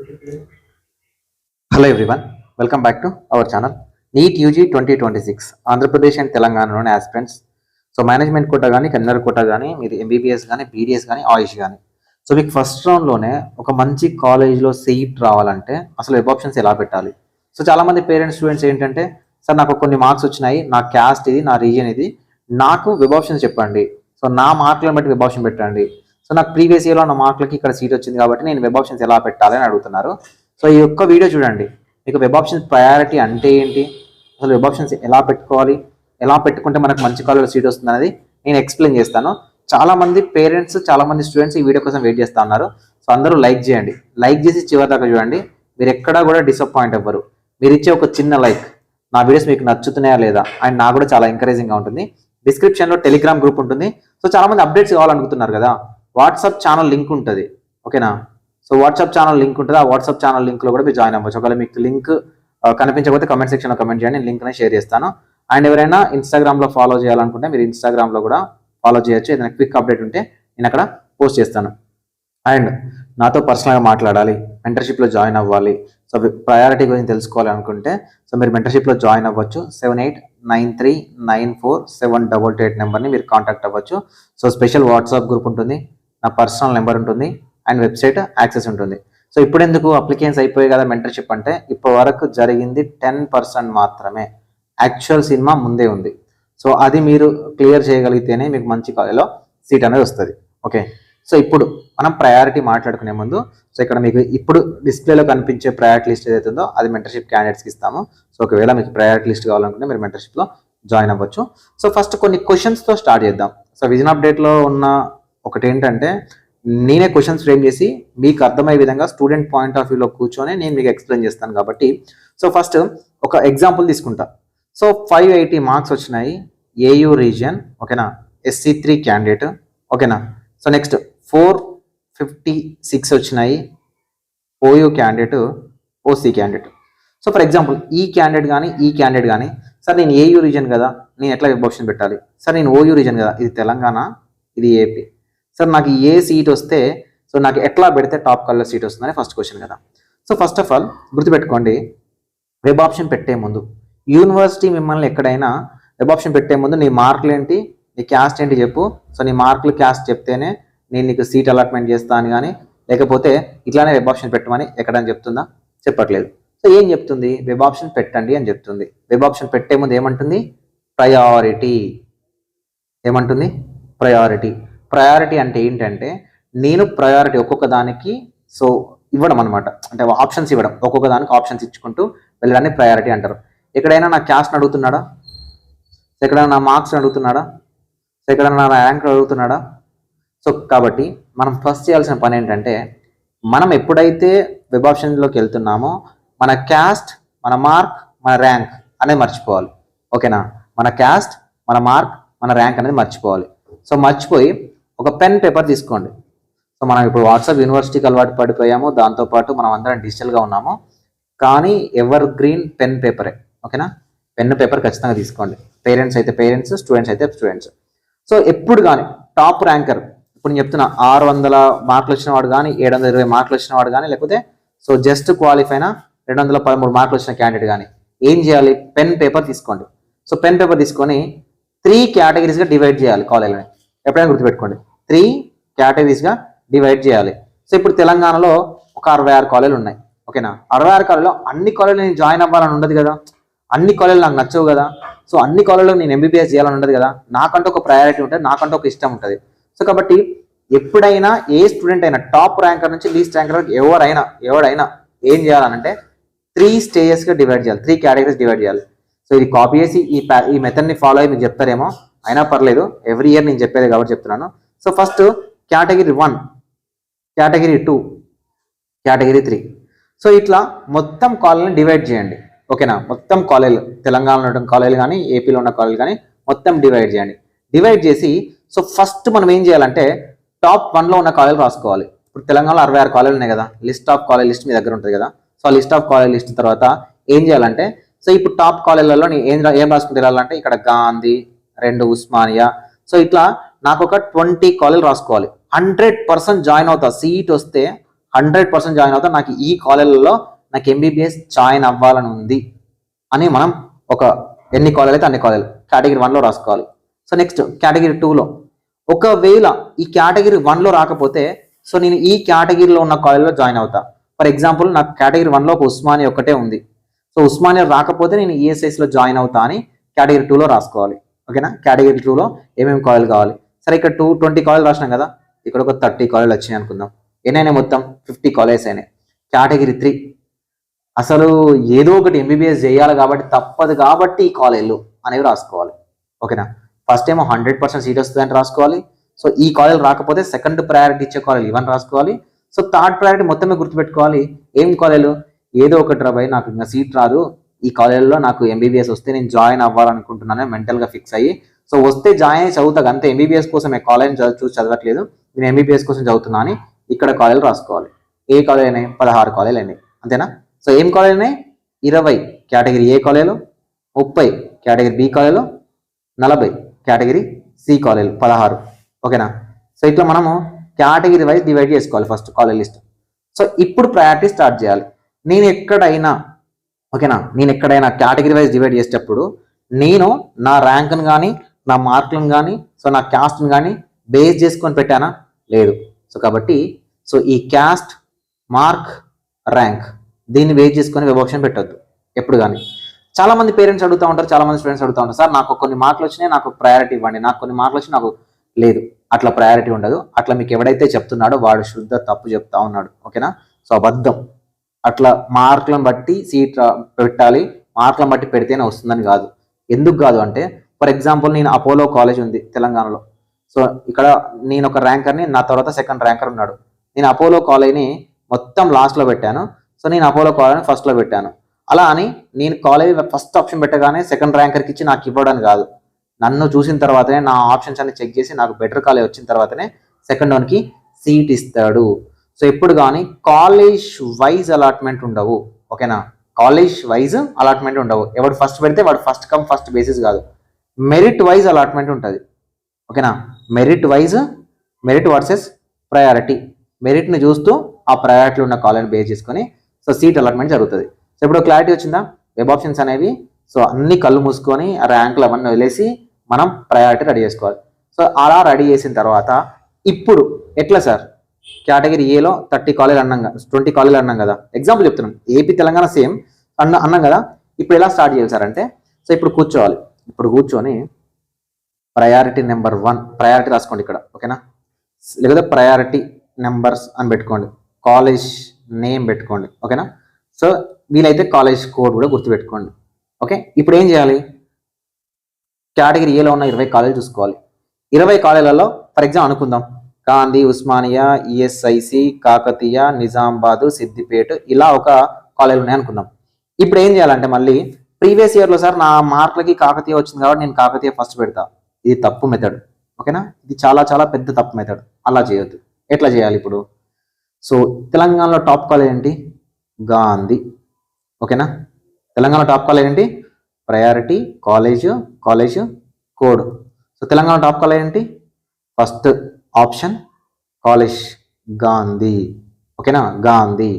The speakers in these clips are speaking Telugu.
Hello everyone, welcome back to our channel. NEET UG 2026 Andhra Pradesh and తెలంగాణలోని ఆస్పిరెంట్స్. సో మేనేజ్మెంట్ కోటా కానీ, కన్నర్ కోటా కానీ, మీరు ఎంబీబీఎస్ కానీ, బీడీఎస్ కానీ, ఆయుష్ కానీ, సో మీకు ఫస్ట్ రౌండ్లోనే ఒక మంచి కాలేజ్లో సీట్ రావాలంటే అసలు వెబ్ ఆప్షన్స్ ఎలా పెట్టాలి? సో చాలామంది పేరెంట్స్ స్టూడెంట్స్ ఏంటంటే, సార్ నాకు కొన్ని మార్క్స్ వచ్చినాయి, నా క్యాస్ట్ ఇది, నా రీజియన్ ఇది, నాకు వెబ్ ఆప్షన్స్ చెప్పండి, సో నా మార్కులను బట్టి వెబ్ ఆప్షన్ పెట్టండి, సో నాకు ప్రీవియస్ ఇయర్లో నా మార్కులకి ఇక్కడ సీట్ వచ్చింది కాబట్టి నేను వెబ్ ఆప్షన్స్ ఎలా పెట్టాలి అని అడుగుతున్నారు. సో ఈ ఒక్క వీడియో చూడండి, మీకు వెబ్ ఆప్షన్స్ ప్రయారిటీ అంటే ఏంటి, అసలు వెబ్ ఆప్షన్స్ ఎలా పెట్టుకోవాలి, ఎలా పెట్టుకుంటే మనకు మంచి కాలేజ్లో సీట్ వస్తుంది అనేది నేను ఎక్స్ప్లెయిన్ చేస్తాను. చాలామంది పేరెంట్స్, చాలామంది స్టూడెంట్స్ ఈ వీడియో కోసం వెయిట్ చేస్తూ ఉన్నారు. సో అందరూ లైక్ చేయండి, లైక్ చేసి చివరి దాకా చూడండి, మీరు ఎక్కడా కూడా డిసప్పాయింట్ అవ్వరు. మీరు ఇచ్చే ఒక చిన్న లైక్ నా వీడియోస్ మీకు నచ్చుతున్నాయా లేదా అండ్ నాకు కూడా చాలా ఎంకరేజింగ్గా ఉంటుంది. డిస్క్రిప్షన్లో టెలిగ్రామ్ గ్రూప్ ఉంటుంది. సో చాలామంది అప్డేట్స్ కావాలనుకుంటున్నారు కదా, వాట్సాప్ ఛానల్ లింక్ ఉంటుంది, ఓకేనా? సో వాట్సాప్ ఛానల్ లింక్ ఉంటుంది, ఆ వాట్సాప్ ఛానల్ లింక్లో కూడా మీరు జాయిన్ అవ్వచ్చు. ఒకవేళ మీకు లింక్ కనిపించకపోతే కమెంట్ సెక్షన్లో కమెంట్ చేయండి, నేను లింక్ని షేర్ చేస్తాను. అండ్ ఎవరైనా ఇన్స్టాగ్రామ్లో ఫాలో చేయాలనుకుంటే మీరు ఇన్స్టాగ్రామ్లో కూడా ఫాలో చేయొచ్చు. ఏదైనా క్విక్ అప్డేట్ ఉంటే నేను అక్కడ పోస్ట్ చేస్తాను. అండ్ నాతో పర్సనల్గా మాట్లాడాలి, మెంటర్షిప్లో జాయిన్ అవ్వాలి, సో ప్రయారిటీ గురించి తెలుసుకోవాలి అనుకుంటే సో మీరు మెంటర్షిప్లో జాయిన్ అవ్వచ్చు. 7893947888 నెంబర్ని మీరు కాంటాక్ట్ అవ్వచ్చు. సో స్పెషల్ వాట్సాప్ గ్రూప్ ఉంటుంది, నా పర్సనల్ నెంబర్ ఉంటుంది అండ్ వెబ్సైట్ యాక్సెస్ ఉంటుంది. సో ఇప్పుడు ఎందుకు అప్లికేషన్స్ అయిపోయాయి కదా మెంటర్షిప్ అంటే, ఇప్పటి వరకు జరిగింది 10% మాత్రమే, యాక్చువల్ సినిమా ముందే ఉంది. సో అది మీరు క్లియర్ చేయగలిగితేనే మీకు మంచి కాలేజ్లో సీట్ అనేది వస్తుంది. ఓకే, సో ఇప్పుడు మనం ప్రయారిటీ మాట్లాడుకునే ముందు, సో ఇక్కడ మీకు ఇప్పుడు డిస్ప్లేలో కనిపించే ప్రయారిటీ లిస్ట్ ఏదైతే ఉందో అది మెంటర్షిప్ క్యాండిడేట్స్కి ఇస్తాము. సో ఒకవేళ మీకు ప్రయారిటీ లిస్ట్ కావాలనుకుంటే మీరు మెంటర్షిప్లో జాయిన్ అవ్వచ్చు. సో ఫస్ట్ కొన్ని క్వశ్చన్స్తో స్టార్ట్ చేద్దాం. సో విజన్ అప్డేట్లో ఉన్న ఒకటి ఏంటంటే, నేనే క్వశ్చన్స్ ఫ్రేమ్ చేసి మీకు అర్థమయ్యే విధంగా స్టూడెంట్ పాయింట్ ఆఫ్ వ్యూలో కూర్చొని నేను మీకు ఎక్స్ప్లెయిన్ చేస్తాను కాబట్టి, సో ఫస్ట్ ఒక ఎగ్జాంపుల్ తీసుకుంటా. సో 580 మార్క్స్ వచ్చినాయి ఏయూ రీజియన్, ఓకేనా, SC3 క్యాండిడేట్, ఓకేనా. సో నెక్స్ట్ 456 వచ్చినాయి OU candidate, OC candidate. So for example ఈ క్యాండిడేట్ కానీ సార్ నేను ఏయూ రీజన్ కదా, నేను ఎట్లా వెబ్ ఆప్షన్ పెట్టాలి, సార్ నేను ఓయూ రీజన్ కదా, ఇది తెలంగాణ, ఇది ఏపీ, సార్ నాకు ఏ సీట్ వస్తే సో నాకు ఎట్లా పెడితే టాప్ కాలేజ్ సీట్ వస్తుందని ఫస్ట్ క్వశ్చన్ కదా. సో ఫస్ట్ ఆఫ్ ఆల్ గుర్తుపెట్టుకోండి, వెబ్ ఆప్షన్ పెట్టే ముందు యూనివర్సిటీ మిమ్మల్ని ఎక్కడైనా వెబ్ ఆప్షన్ పెట్టే ముందు నీ మార్కులు ఏంటి, నీ క్యాస్ట్ ఏంటి చెప్పు, సో నీ మార్కులు క్యాస్ట్ చెప్తేనే నేను నీకు సీట్ అలాట్మెంట్ చేస్తాను కానీ, లేకపోతే ఇట్లానే వెబ్ ఆప్షన్ పెట్టమని ఎక్కడని చెప్తుందా? చెప్పట్లేదు. సో ఏం చెప్తుంది? వెబ్ ఆప్షన్ పెట్టండి అని చెప్తుంది. వెబ్ ఆప్షన్ పెట్టే ముందు ఏమంటుంది? ప్రయారిటీ. ఏమంటుంది? ప్రయారిటీ. ప్రయారిటీ అంటే ఏంటంటే, నేను ప్రయారిటీ ఒక్కొక్క దానికి సో ఇవ్వడం అనమాట, అంటే ఆప్షన్స్ ఇవ్వడం, ఒక్కొక్క దానికి ఆప్షన్స్ ఇచ్చుకుంటూ వెళ్ళడాన్ని ప్రయారిటీ అంటారు. ఎక్కడైనా నా క్యాస్ట్ని అడుగుతున్నాడా, ఎక్కడైనా నా మార్క్స్ అడుగుతున్నాడా, ఎక్కడైనా నా ర్యాంక్ అడుగుతున్నాడా? సో కాబట్టి మనం ఫస్ట్ చేయాల్సిన పని ఏంటంటే, మనం ఎప్పుడైతే వెబ్ ఆప్షన్లోకి వెళ్తున్నామో మన క్యాస్ట్, మన మార్క్, మన ర్యాంక్ అనేది మర్చిపోవాలి, ఓకేనా. మన క్యాస్ట్, మన మార్క్, మన ర్యాంక్ అనేది మర్చిపోవాలి. సో మర్చిపోయి ఒక పెన్ పేపర్ తీసుకోండి. సో మనం ఇప్పుడు వాట్సాప్ యూనివర్సిటీకి అలవాటు పడిపోయాము, దాంతోపాటు మనం అందరం డిజిటల్గా ఉన్నాము, కానీ ఎవర్ గ్రీన్ పెన్ పేపరే, ఓకేనా. పెన్ పేపర్ ఖచ్చితంగా తీసుకోండి. పేరెంట్స్ అయితే పేరెంట్స్, స్టూడెంట్స్ అయితే స్టూడెంట్స్. సో ఎప్పుడు కానీ టాప్ ర్యాంకర్, ఇప్పుడు నేను చెప్తున్నా 600 మార్కులు వచ్చిన వాడు కానీ, 720 మార్కులు వచ్చిన వాడు కానీ, లేకపోతే సో జస్ట్ క్వాలిఫై అయినా 213 మార్కులు వచ్చిన క్యాండిడేట్ కానీ ఏం చేయాలి? పెన్ పేపర్ తీసుకోండి. సో పెన్ పేపర్ తీసుకొని 3 కేటగిరీస్గా డివైడ్ చేయాలి కాలేజ్ని. ఎప్పుడైనా గుర్తుపెట్టుకోండి, 3 కేటగిరీస్గా డివైడ్ చేయాలి. సో ఇప్పుడు తెలంగాణలో ఒక 66 కాలేజీలు ఉన్నాయి, ఓకేనా. 66 కాలేజీలో అన్ని కాలేజీలు నేను జాయిన్ అవ్వాలని ఉండదు కదా, అన్ని కాలేజీలు నాకు నచ్చవు కదా. సో అన్ని కాలేజీలో నేను ఎంబీబీఎస్ చేయాలని ఉండదు కదా, నాకంటూ ఒక ప్రయారిటీ ఉంటుంది, నాకంటూ ఒక ఇష్టం ఉంటుంది. సో కాబట్టి ఎప్పుడైనా ఏ స్టూడెంట్ అయినా టాప్ ర్యాంకర్ నుంచి లీస్ట్ ర్యాంకర్ వరకు ఎవడైనా ఏం చేయాలనంటే 3 స్టేజెస్గా డివైడ్ చేయాలి, 3 కేటగిరీస్ డివైడ్ చేయాలి. సో ఇది కాపీ చేసి ఈ మెథడ్ని ఫాలో అయ్యి మీకు చెప్తారేమో, అయినా పర్లేదు, ఎవ్రీ ఇయర్ నేను చెప్పేది కాబట్టి చెప్తున్నాను. So first category 1, category 2, category 3. So ఇట్లా మొత్తం కాలేజీని డివైడ్ చేయండి, ఓకేనా. మొత్తం కాలేజీలు, తెలంగాణలో ఉన్న కాలేజీలు కానీ, ఏపీలో ఉన్న కాలేజీలు కానీ మొత్తం డివైడ్ చేయండి. డివైడ్ చేసి సో ఫస్ట్ మనం ఏం చేయాలంటే టాప్ 1లో ఉన్న కాలేజీలు రాసుకోవాలి. ఇప్పుడు తెలంగాణలో 66 కాలేజీలు ఉన్నాయి కదా, లిస్ట్ ఆఫ్ కాలేజ్ లిస్ట్ మీ దగ్గర ఉంటుంది కదా. సో ఆ లిస్ట్ ఆఫ్ కాలేజ్ లిస్ట్ తర్వాత ఏం చేయాలంటే, సో ఇప్పుడు టాప్ కాలేజీలలో ఏం రాసుకుంటే వెళ్ళాలంటే, ఇక్కడ గాంధీ, 2 ఉస్మానియా, సో ఇట్లా నాకు ఒక 20 కాలేజీలు రాసుకోవాలి. 100% జాయిన్ అవుతా, సీట్ వస్తే 100% జాయిన్ అవుతా, నాకు ఈ కాలేజీలలో నాకు ఎంబీబీఎస్ జాయిన్ అవ్వాలని ఉంది అని మనం ఒక ఎన్ని కాలేజీలు అయితే అన్ని కాలేజీలు కేటగిరీ 1లో రాసుకోవాలి. సో నెక్స్ట్ కేటగిరీ 2లో ఒకవేళ ఈ కేటగిరీ 1లో రాకపోతే సో నేను ఈ కేటగిరీలో ఉన్న కాలేజీలో జాయిన్ అవుతా. ఫర్ ఎగ్జాంపుల్ నాకు కేటగిరీ 1లో ఒక ఉస్మానియా ఒకటే ఉంది. సో ఉస్మానియా రాకపోతే నేను ఈఎస్ఐస్లో జాయిన్ అవుతా అని కేటగిరీ 2లో రాసుకోవాలి. ఓకేనా, కేటగిరీ 2లో ఏమేమి కాలేజీలు కావాలి. సరే ఇక్కడ 20 కాలేజీలు రాసినాం కదా, ఇక్కడ ఒక 30 కాలేజీలు వచ్చినాయి అనుకుందాం. ఎన్నైనా మొత్తం 50 కాలేజెస్ అయినాయి. కేటగిరీ 3 అసలు ఏదో ఒకటి ఎంబీబీఎస్ చేయాలి కాబట్టి తప్పదు కాబట్టి ఈ కాలేజీలు అనేవి రాసుకోవాలి. ఓకేనా, ఫస్ట్ ఏమో 100% సీట్ వస్తుందని రాసుకోవాలి. సో ఈ కాలేజ్ రాకపోతే సెకండ్ ప్రయారిటీ ఇచ్చే కాలేజ్ ఇవన్నీ రాసుకోవాలి. సో థర్డ్ ప్రయారిటీ మొత్తమే గుర్తుపెట్టుకోవాలి. ఏం కాలేజీలు, ఏదో ఒకటి రాబాయి నాకు ఇంకా సీట్ రాదు, ఈ కాలేజీలో నాకు ఎంబీబీఎస్ వస్తే నేను జాయిన్ అవ్వాలనుకుంటున్నాను మెంటల్గా ఫిక్స్ అయ్యి, సో వస్తే జాయిన్ అయ్యి చదువుతా అంతే, ఎంబీబీఎస్ కోసం కాలేజ్ చూసి చదవట్లేదు, నేను ఎంబీబీఎస్ కోసం చదువుతున్నా అని ఇక్కడ కాలేజీలు రాసుకోవాలి. ఏ కాలేజ్ అయినాయి, 16 కాలేజీలు అయినాయి అంతేనా. సో ఏం కాలేజ్ అయినాయి, 20 కేటగిరీ ఏ కాలేజీలు, 30 కేటగిరీ బి కాలేజీలు, 40 కేటగిరీ సి కాలేజీలు, 16. ఓకేనా, సో ఇట్లా మనము కేటగిరీ వైజ్ డివైడ్ చేసుకోవాలి ఫస్ట్ కాలేజ్ లిస్ట్. సో ఇప్పుడు ప్రయారిటీ స్టార్ట్ చేయాలి. నేను ఎక్కడైనా కేటగిరీ వైజ్ డివైడ్ చేసేటప్పుడు నేను నా ర్యాంక్ను కానీ నా మార్కులను కానీ సో నా క్యాస్ట్ని కానీ బేస్ చేసుకొని పెట్టానా, లేదు. సో కాబట్టి సో ఈ క్యాస్ట్, మార్క్, ర్యాంక్ దీన్ని బేస్ చేసుకొని వెబ్ ఆప్షన్ పెట్టొద్దు ఎప్పుడు కానీ. చాలా మంది పేరెంట్స్ అడుగుతూ ఉంటారు, చాలా మంది స్టూడెంట్స్ అడుగుతూ ఉంటారు, సార్ నాకు కొన్ని మార్కులు వచ్చినాయి నాకు ప్రయారిటీ ఇవ్వండి, నాకు కొన్ని మార్కులు వచ్చి నాకు లేదు. అట్లా ప్రయారిటీ ఉండదు. అట్లా మీకు ఎవడైతే చెప్తున్నాడో వాడు శుద్ధ తప్పు చెప్తా ఉన్నాడు. ఓకేనా, సో అబద్ధం. అట్లా మార్కులను బట్టి సీట్ పెట్టాలి, మార్కులను బట్టి పెడితేనే వస్తుందని కాదు. ఎందుకు కాదు అంటే ఫర్ ఎగ్జాంపుల్ నేను అపోలో కాలేజ్ ఉంది తెలంగాణలో. సో ఇక్కడ నేను ఒక ర్యాంకర్ని, నా తర్వాత సెకండ్ ర్యాంకర్ ఉన్నాడు. నేను అపోలో కాలేజ్ని మొత్తం లాస్ట్లో పెట్టాను. సో నేను అపోలో కాలేజ్ని ఫస్ట్లో పెట్టాను. అలా అని నేను కాలేజ్ ఫస్ట్ ఆప్షన్ పెట్టగానే సెకండ్ ర్యాంకర్కి ఇచ్చి నాకు ఇవ్వడానికి కాదు. నన్ను చూసిన తర్వాతనే నా ఆప్షన్స్ అన్ని చెక్ చేసి నాకు బెటర్ కాలేజ్ వచ్చిన తర్వాతనే సెకండ్ వన్కి సీట్ ఇస్తాడు. సో ఎప్పుడు కానీ కాలేజ్ వైజ్ అలాట్మెంట్ ఉండవు. ఓకేనా, కాలేజ్ వైజ్ అలాట్మెంట్ ఉండవు. ఎవడు ఫస్ట్ పెడితే వాడు ఫస్ట్ కమ్ ఫస్ట్ బేసిస్ కాదు, మెరిట్ వైజ్ అలాట్మెంట్ ఉంటుంది. ఓకేనా, merit wise, merit versus priority, మెరిట్ని చూస్తూ ఆ ప్రయారిటీలో ఉన్న కాలేజ్ని బేస్ చేసుకొని సో సీట్ అలాట్మెంట్ జరుగుతుంది. సో ఇప్పుడు క్లారిటీ వచ్చిందా, వెబ్ ఆప్షన్స్ అనేవి సో అన్ని కళ్ళు మూసుకొని ఆ ర్యాంకులు అవన్నీ వదిలేసి మనం ప్రయారిటీ రెడీ చేసుకోవాలి. సో అలా రెడీ చేసిన తర్వాత ఇప్పుడు ఎట్లా సార్, కేటగిరీ ఏలో 30 కాలేజ్ అన్నాం కదా, 20 కాలేజ్ అన్నాం కదా, ఎగ్జాంపుల్ చెప్తున్నాం, ఏపీ తెలంగాణ సేమ్ అన్నాం కదా. ఇప్పుడు ఎలా స్టార్ట్ చేయాలి సార్ అంటే సో ఇప్పుడు కూర్చోవాలి. ఇప్పుడు కూర్చొని ప్రయారిటీ నెంబర్ 1 ప్రయారిటీ రాసుకోండి ఇక్కడ. ఓకేనా, లేకపోతే ప్రయారిటీ నెంబర్స్ అని పెట్టుకోండి, కాలేజ్ నేమ్ పెట్టుకోండి. ఓకేనా, సో వీలైతే కాలేజ్ కోడ్ కూడా గుర్తుపెట్టుకోండి. ఓకే, ఇప్పుడు ఏం చేయాలి, కేటగిరీ ఏలో ఉన్న 20 కాలేజీలు చూసుకోవాలి. 20 కాలేజీలలో ఫర్ ఎగ్జాంపుల్ అనుకుందాం గాంధీ, ఉస్మానియా, ఈఎస్ఐసి, కాకతీయ, నిజామాబాద్, సిద్దిపేట ఇలా ఒక కాలేజీలు ఉన్నాయి అనుకుందాం. ఇప్పుడు ఏం చేయాలంటే మళ్ళీ ప్రీవియస్ ఇయర్లో సార్ నా మార్కులకి కాకతీయ వచ్చింది కాబట్టి నేను కాకతీయ ఫస్ట్ పెడతా, ఇది తప్పు మెథడ్. ఓకేనా, ఇది చాలా చాలా పెద్ద తప్పు మెథడ్, అలా చేయొద్దు. ఎట్లా చేయాలి ఇప్పుడు, సో తెలంగాణలో టాప్ కాలేజ్ ఏంటి, గాంధీ. ఓకేనా, తెలంగాణ టాప్ కాలేజ్ ఏంటి, priority college code. So Telangana top college ఏంటి, ఫస్ట్ ఆప్షన్ కాలేజ్ గాంధీ. ఓకేనా, గాంధీ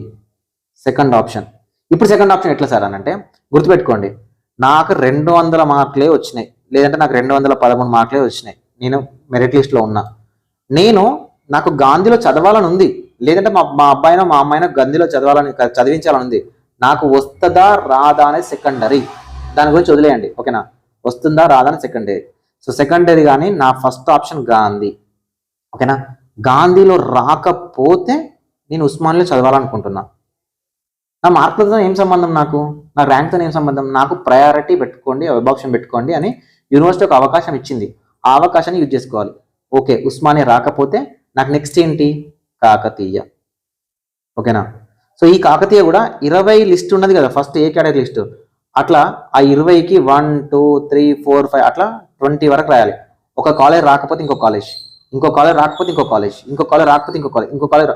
సెకండ్ ఆప్షన్. ఇప్పుడు సెకండ్ ఆప్షన్ ఎట్లా సార్ అని అంటే గుర్తుపెట్టుకోండి, నాకు 200 మార్కులే వచ్చినాయి, లేదంటే నాకు 213 మార్కులే వచ్చినాయి, నేను మెరిట్ లిస్ట్లో ఉన్నా, నాకు గాంధీలో చదవాలని ఉంది, లేదంటే మా అబ్బాయినో మా అమ్మాయినో గాంధీలో చదివించాలని ఉంది, నాకు వస్తుందా రాదా అనేది సెకండరీ, దాని గురించి వదిలేయండి. ఓకేనా, వస్తుందా రాదా అని సెకండరీ. సో సెకండరీ కానీ నా ఫస్ట్ ఆప్షన్ గాంధీ. ఓకేనా, గాంధీలో రాకపోతే నేను ఉస్మానియాలో చదవాలనుకుంటున్నా, నా మార్కులతో ఏం సంబంధం, నాకు నా ర్యాంక్తో ఏం సంబంధం, నాకు ప్రయారిటీ పెట్టుకోండి, వెబ్ ఆప్షన్ పెట్టుకోండి అని యూనివర్సిటీ ఒక అవకాశం ఇచ్చింది, ఆ అవకాశాన్ని యూజ్ చేసుకోవాలి. ఓకే, ఉస్మానియా రాకపోతే నాకు నెక్స్ట్ ఏంటి, కాకతీయ. ఓకేనా, సో ఈ కాకతీయ కూడా 20 లిస్ట్ ఉన్నది కదా, ఫస్ట్ ఏ కేటగిరీ లిస్ట్, అట్లా ఆ 20కి 1 2 3 4 5 అట్లా 20 వరకు రాయాలి. ఒక కాలేజ్ రాకపోతే ఇంకో కాలేజ్, ఇంకో కాలేజ్ రాకపోతే ఇంకో కాలేజ్, ఇంకో కాలేజ్ రాకపోతే ఇంకో కాలేజ్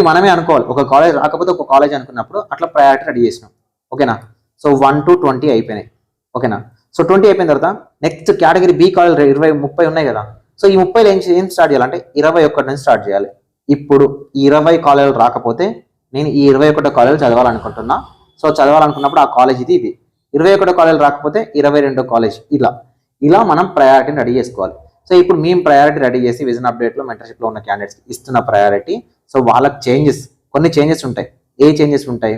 మనమే అనుకోవాలి. ఒక కాలేజ్ రాకపోతే ఒక కాలేజ్ అనుకున్నప్పుడు అట్లా ప్రయారిటీ రెడీ చేసినాం. ఓకేనా, సో 1 to 20 అయిపోయినాయి. ఓకేనా, సో 20 అయిపోయిన తర్వాత నెక్స్ట్ కేటగిరీ బి కాలేజ్ 20 30 ఉన్నాయి కదా. సో ఈ 30లో ఏం స్టార్ట్ చేయాలంటే 21 నుంచి స్టార్ట్ చేయాలి. ఇప్పుడు ఈ 20 కాలేజీలు రాకపోతే నేను ఈ 21 కాలేజీలు చదవాలనుకుంటున్నా. సో చదవాలనుకున్నప్పుడు ఆ కాలేజ్ ఇది 21 కాలేజీలు రాకపోతే 22 కాలేజ్, ఇలా మనం ప్రయారిటీని రెడీ చేసుకోవాలి. సో ఇప్పుడు మేము ప్రయారిటీ రెడీ చేసి విజన్ అప్డేట్లో మెంటర్షిప్లో ఉన్న క్యాండిడేట్స్కి ఇస్తున్న ప్రయారిటీ. సో వాళ్ళకి కొన్ని చేంజెస్ ఉంటాయి. ఏ చేంజెస్ ఉంటాయి?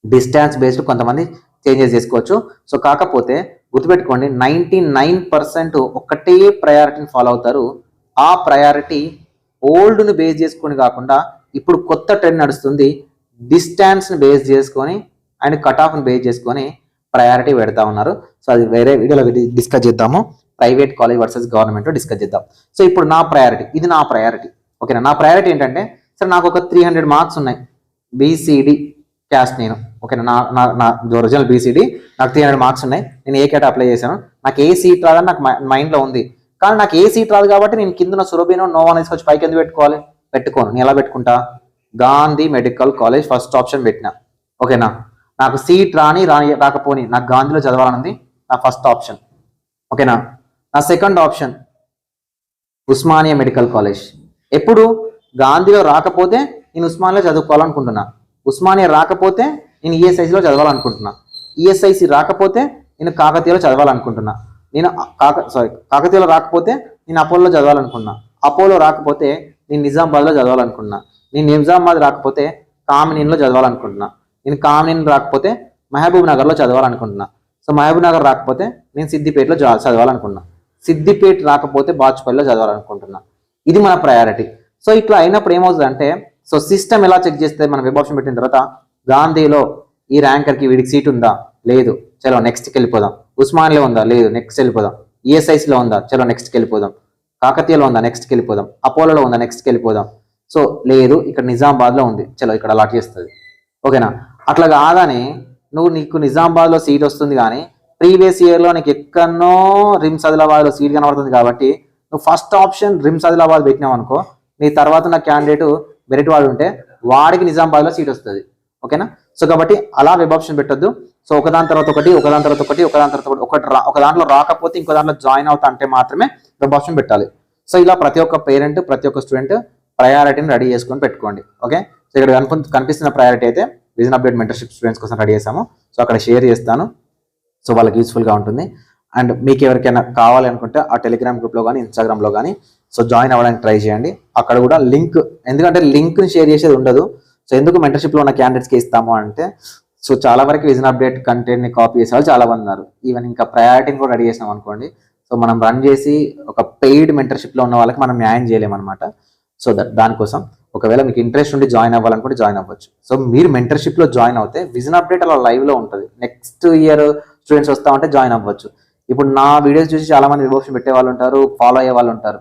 డిస్టెన్స్ బేస్డ్ కొంతమంది చేంజెస్ చేసుకోవచ్చు. సో కాకపోతే గుర్తుపెట్టుకోండి, 99% ఒకటే ప్రయారిటీని ఫాలో అవుతారు. ఆ ప్రయారిటీ ఓల్డ్ని బేస్ చేసుకొని కాకుండా ఇప్పుడు కొత్త ట్రెండ్ నడుస్తుంది, డిస్టెన్స్ని బేస్ చేసుకొని అండ్ కట్ ఆఫ్ని బేస్ చేసుకొని ప్రయారిటీ పెడతా ఉన్నారు. సో అది వేరే వీడియోలో డిస్కస్ చేద్దాము. Private college versus government discuss చేద్దాం. సో ఇప్పుడు నా ప్రయారిటీ ఓకేనా. నా ప్రయారిటీ ఏంటంటే, సరే నాకు ఒక 300 మార్క్స్ ఉన్నాయి, బీసీడీ క్యాస్ట్ నేను, ఓకేనా. నా ఒరిజినల్ బీసీడీ, నాకు 300 మార్క్స్ ఉన్నాయి. నేను ఏ కేట అప్లై చేశాను, నాకు ఏ సీట్ రాదని నాకు మైండ్లో ఉంది. కానీ నాకు ఏ సీట్ రాదు కాబట్టి నేను కింద సురభినో నోవా తీసుకొచ్చి పైకి ఎందుకు పెట్టుకోను. నేను ఎలా పెట్టుకుంటా? Gandhi medical college first option పెట్టినా, ఓకేనా. నాకు సీట్ రాకపోని నాకు గాంధీలో చదవాలన్నది నా ఫస్ట్ ఆప్షన్, ఓకేనా. నా second option Osmania medical college. ఎప్పుడు గాంధీలో రాకపోతే నేను ఉస్మానియాలో చదువుకోవాలనుకుంటున్నా, ఉస్మానియా రాకపోతే నేను ఈఎస్ఐసిలో చదవాలనుకుంటున్నా, ఈఎస్ఐసి రాకపోతే నేను కాకతీయలో చదవాలనుకుంటున్నా, కాకతీయలో రాకపోతే నేను అపోలోలో చదవాలనుకున్నా, అపోలో రాకపోతే నేను నిజామాబాద్లో చదవాలనుకున్నా, నేను నిజామాబాద్ రాకపోతే కామినీలో చదవాలనుకుంటున్నా, నేను కామినీ రాకపోతే మహబూబ్ నగర్లో చదవాలనుకుంటున్నా, సో మహబూబ్ నగర్ రాకపోతే నేను సిద్దిపేటలో చదవాలనుకున్నా, సిద్దిపేట రాకపోతే బాచుపల్లిలో చదవాలనుకుంటున్నా. ఇది మన ప్రయారిటీ. సో ఇట్లా అయినప్పుడు ఏమవుతుందంటే, సో సిస్టమ్ ఎలా చెక్ చేస్తే మనం వెబ్ ఆప్షన్ పెట్టిన తర్వాత గాంధీలో ఈ ర్యాంకర్కి వీడికి సీట్ ఉందా, లేదు, చలో నెక్స్ట్కి వెళ్ళిపోదాం. ఉస్మానియాలో ఉందా, లేదు, నెక్స్ట్ వెళ్ళిపోదాం. ఈఎస్ఐసిలో ఉందా, చలో నెక్స్ట్కి వెళ్ళిపోదాం. కాకతీయలో ఉందా, నెక్స్ట్కి వెళ్ళిపోదాం. అపోలోలో ఉందా, నెక్స్ట్కి వెళ్ళిపోదాం. సో లేదు, ఇక్కడ నిజామాబాద్లో ఉంది, చలో ఇక్కడ అలాట్ చేస్తుంది, ఓకేనా. అట్లా కాదని నీకు నిజామాబాద్లో సీట్ వస్తుంది కానీ ప్రీవియస్ ఇయర్లో నీకు ఎక్కడనో రిమ్స్ ఆదిలాబాద్లో సీట్ కనబడుతుంది కాబట్టి నువ్వు ఫస్ట్ ఆప్షన్ రిమ్స్ ఆదిలాబాద్ పెట్టినావు అనుకో, నీ తర్వాత నా క్యాండిడేట్ మెరిట్ వాడు ఉంటే వాడికి నిజామాబాద్లో సీట్ వస్తుంది, ఓకేనా. సో కాబట్టి అలా వెబ్ ఆప్షన్ పెట్టొద్దు. సో ఒకదాని తర్వాత ఒకటి ఒక దాంట్లో రాకపోతే ఇంకో దాంట్లో జాయిన్ అవుతా అంటే మాత్రమే వెబ్ ఆప్షన్ పెట్టాలి. సో ఇలా ప్రతి ఒక్క పేరెంట్, ప్రతి ఒక్క స్టూడెంట్ ప్రయారిటీని రెడీ చేసుకొని పెట్టుకోండి, ఓకే. సో ఇక్కడ కనిపిస్తున్న ప్రయారిటీ అయితే విజన్ అప్డేట్ మెంటర్షిప్ స్టూడెంట్స్ కోసం రెడీ చేసాము. సో అక్కడ షేర్ చేస్తాను, సో వాళ్ళకి యూస్ఫుల్గా ఉంటుంది. అండ్ మీకు ఎవరికైనా కావాలి అనుకుంటే ఆ టెలిగ్రామ్ గ్రూప్లో కానీ ఇన్స్టాగ్రామ్లో కానీ సో జాయిన్ అవ్వడానికి ట్రై చేయండి. అక్కడ కూడా లింక్, ఎందుకంటే లింక్ని షేర్ చేసేది ఉండదు. సో ఎందుకు మెంటర్షిప్లో ఉన్న క్యాండిడేట్స్కి ఇస్తాము అంటే, సో చాలా వరకు విజన్ అప్డేట్ కంటెంట్ని కాపీ చేసే వాళ్ళు చాలా మంది ఉన్నారు. ఈవెన్ ఇంకా ప్రయారిటీని కూడా రెడీ చేసాం అనుకోండి, సో మనం రన్ చేసి ఒక పెయిడ్ మెంటర్షిప్లో ఉన్న వాళ్ళకి మనం న్యాయం చేయలేమన్నమాట. సో దానికోసం ఒకవేళ మీకు ఇంట్రెస్ట్ ఉండి జాయిన్ అవ్వాలనుకుంటే జాయిన్ అవ్వచ్చు. సో మీరు మెంటర్షిప్లో జాయిన్ అవుతే విజన్ అప్డేట్ అలా లైవ్లో ఉంటుంది. నెక్స్ట్ ఇయర్ స్టూడెంట్స్ వస్తా ఉంటే జాయిన్ అవ్వచ్చు. ఇప్పుడు నా వీడియోస్ చూసి చాలా మంది వెబ్ ఆప్షన్ పెట్టే వాళ్ళు ఉంటారు, ఫాలో అయ్యే వాళ్ళు ఉంటారు.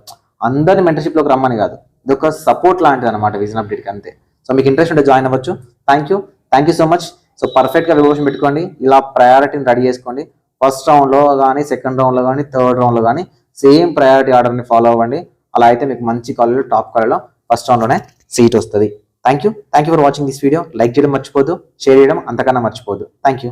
అందరినీ మెంటర్షిప్లోకి రమ్మని కాదు, ఇది ఒక సపోర్ట్ లాంటిది అనమాట విజన్ అప్డేట్కి, అంతే. సో మీకు ఇంట్రెస్ట్ ఉంటే జాయిన్ అవ్వచ్చు. Thank you so much. So పర్ఫెక్ట్గా వెబ్ ఆప్షన్ పెట్టుకోండి, ఇలా ప్రయారిటీని రెడీ చేసుకోండి. ఫస్ట్ రౌండ్లో కానీ, సెకండ్ రౌండ్లో కానీ, థర్డ్ రౌండ్లో కానీ సేమ్ ప్రయారిటీ ఆర్డర్ని ఫాలో అవ్వండి. అలా అయితే మీకు మంచి కాలేజ్లో, టాప్ కాలేజ్లో ఫస్ట్ రౌండ్లోనే సీట్ వస్తుంది. Thank you for watching this video. Like చేయడం మర్చిపోద్దు, షేర్ చేయడం అంతకన్నా మర్చిపోద్దు. Thank you.